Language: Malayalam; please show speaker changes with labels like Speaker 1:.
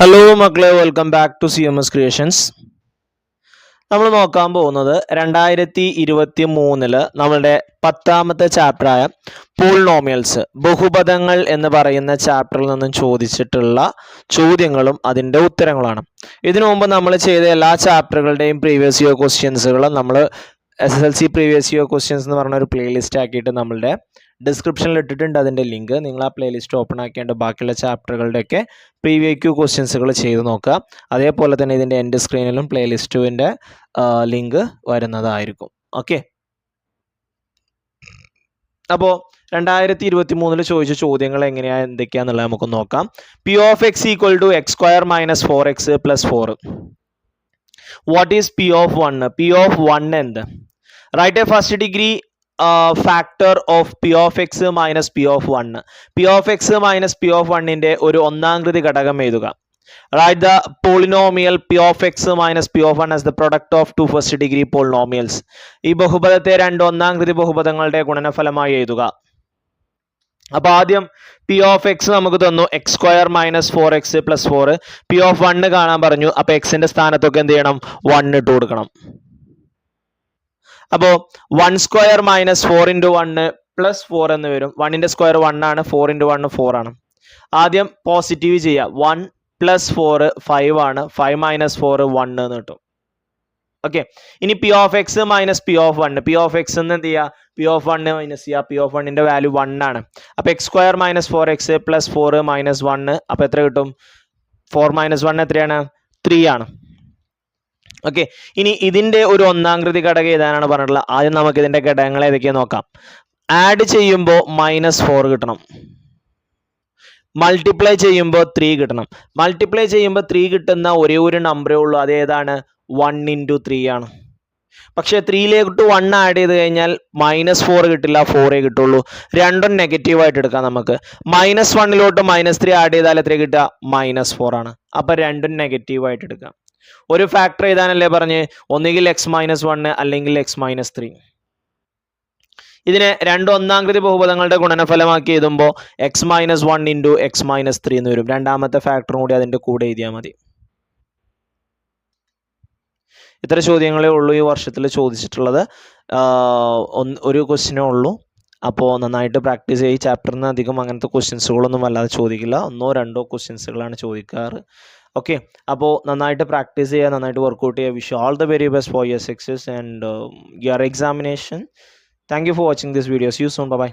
Speaker 1: ഹലോ മക്കളെ, welcome back to CMS creations. നമ്മൾ നോക്കാൻ പോകുന്നത് 2023 നമ്മളുടെ 10ാമത്തെ ചാപ്റ്ററായ പോളിനോമിയൽസ് ബഹുപദങ്ങൾ എന്ന് പറയുന്ന ചാപ്റ്ററിൽ നിന്നും ചോദിച്ചിട്ടുള്ള ചോദ്യങ്ങളും അതിൻ്റെ ഉത്തരങ്ങളാണ്. ഇതിനു മുമ്പ് നമ്മൾ ചെയ്ത എല്ലാ ചാപ്റ്ററുകളുടെയും പ്രീവിയസ് ഇയർ ക്വസ്റ്റ്യൻസുകൾ നമ്മൾ SSLC പ്രീവിയസ് ഇയർ ക്വസ്റ്റ്യൻസ് എന്ന് പറഞ്ഞ ഒരു പ്ലേലിസ്റ്റ് ആക്കിയിട്ട് നമ്മളുടെ ഡിസ്ക്രിപ്ഷനിൽ ഇട്ടിട്ടുണ്ട്. അതിൻ്റെ ലിങ്ക് നിങ്ങൾ ആ പ്ലേലിസ്റ്റ് ഓപ്പൺ ആക്കിയിട്ട് ബാക്കിയുള്ള ചാപ്റ്ററുകളുടെയൊക്കെ പ്രീവിയസ് ക്വസ്റ്റ്യൻസുകൾ ചെയ്ത് നോക്കുക. അതേപോലെ തന്നെ ഇതിൻ്റെ എൻഡ് സ്ക്രീനിലും പ്ലേലിസ്റ്റിൻ്റെ ലിങ്ക് വരുന്നതായിരിക്കും. ഓക്കെ, അപ്പോൾ 2023 ചോദിച്ച ചോദ്യങ്ങൾ എന്തൊക്കെയാണെന്നുള്ളത് നമുക്ക് നോക്കാം. P of x equal to x square minus 4x plus 4. What is P of 1? P of 1 എന്ത്? Write a first degree factor of P of x minus P of 1. P of x minus P of 1ന്റെ ഒരു ഒന്നാംകൃതി ഘടകം എഴുതുക. Write the polynomial P of x minus P of 1 as the product of two first degree polynomials. ഈ ബഹുപദത്തെ രണ്ട് ഒന്നാംകൃതി ബഹുപദങ്ങളുടെ ഗുണനഫലമായി എഴുതുക. അപ്പോൾ ആദ്യം P of x നമുക്ക് തന്നു x square minus 4x plus 4. P of 1 കാണാൻ പറഞ്ഞു. അപ്പോൾ എക്സിന്റെ സ്ഥാനത്തൊക്കെ എന്ത് ചെയ്യണം? 1 ഇട്ട് കൊടുക്കണം. അപ്പോൾ 1 square minus 4 into 1 plus 4 എന്ന് വരും. 1ന്റെ സ്ക്വയർ 1 ആണ്, 4 into 1 4 ആണ്. ആദ്യം പോസിറ്റീവ് ചെയ്യുക. 1 plus 4 5 ആണ്, 5 minus 4 1 എന്ന് കിട്ടും. ഓക്കെ, ഇനി P of x minus P of 1. P of x എന്ന് എന്ത് ചെയ്യുക? P of 1 മൈനസ് ചെയ്യുക. P of 1ന്റെ വാല്യൂ 1 ആണ്. അപ്പോൾ x square minus 4x plus 4 minus 1. അപ്പോൾ എത്ര കിട്ടും? 4 minus 1 എത്രയാണ്? 3 ആണ്. ഓക്കെ, ഇനി ഇതിൻ്റെ ഒരു ഒന്നാംകൃതി ഘടകം ഏതാനാണ് പറഞ്ഞിട്ടുള്ളത്? ആദ്യം നമുക്ക് ഇതിൻ്റെ ഘടകങ്ങൾ ഏതൊക്കെയാണ് നോക്കാം. ആഡ് ചെയ്യുമ്പോൾ -4 കിട്ടണം. മൾട്ടിപ്ലൈ ചെയ്യുമ്പോൾ 3 കിട്ടണം. മൾട്ടിപ്ലൈ ചെയ്യുമ്പോൾ 3 കിട്ടുന്ന ഒരേ ഒരു നമ്പറേ ഉള്ളൂ. അത് ഏതാണ്? 1 into 3 ആണ്. പക്ഷേ 3ലേക്ക് 1 ആഡ് ചെയ്ത് കഴിഞ്ഞാൽ -4 കിട്ടില്ല, 4 കിട്ടുള്ളൂ. രണ്ടും നെഗറ്റീവായിട്ട് എടുക്കാം നമുക്ക്. -1 -3 ആഡ് ചെയ്താൽ എത്ര കിട്ടുക? -4 ആണ്. അപ്പോൾ രണ്ടും നെഗറ്റീവായിട്ട് എടുക്കാം. ഒരു ഫാക്ടർ എഴുതാനല്ലേ പറഞ്ഞ്? ഒന്നുകിൽ x - 1 അല്ലെങ്കിൽ x - 3. ഇതിനെ രണ്ട് ഒന്നാംകൃതി ബഹുപദങ്ങളുടെ ഗുണനഫലമാക്കി എഴുതുമ്പോൾ x - 1 into x - 3 എന്ന് വരും. രണ്ടാമത്തെ ഫാക്ടറും കൂടി അതിൻ്റെ കൂടെ എഴുതിയാൽ മതി. ഇത്ര ചോദ്യങ്ങളേ ഉള്ളൂ ഈ വർഷത്തിൽ ചോദിച്ചിട്ടുള്ളത്. ഒരു ക്വസ്റ്റ്യനേ ഉള്ളൂ. അപ്പോൾ നന്നായിട്ട് പ്രാക്ടീസ് ചെയ്യും. ചാപ്റ്ററിന് അധികം അങ്ങനത്തെ ക്വസ്റ്റ്യൻസുകളൊന്നും വല്ലാതെ ചോദിക്കില്ല. 1-2 ക്വസ്റ്റ്യൻസുകളാണ് ചോദിക്കാറ്. ഓക്കെ, അപ്പോൾ നന്നായിട്ട് പ്രാക്ടീസ് ചെയ്യുക, നന്നായിട്ട് വർക്കൗട്ട് ചെയ്യുക. Wish all the very best for your success and your examination. Thank you for watching this video. See you soon. By.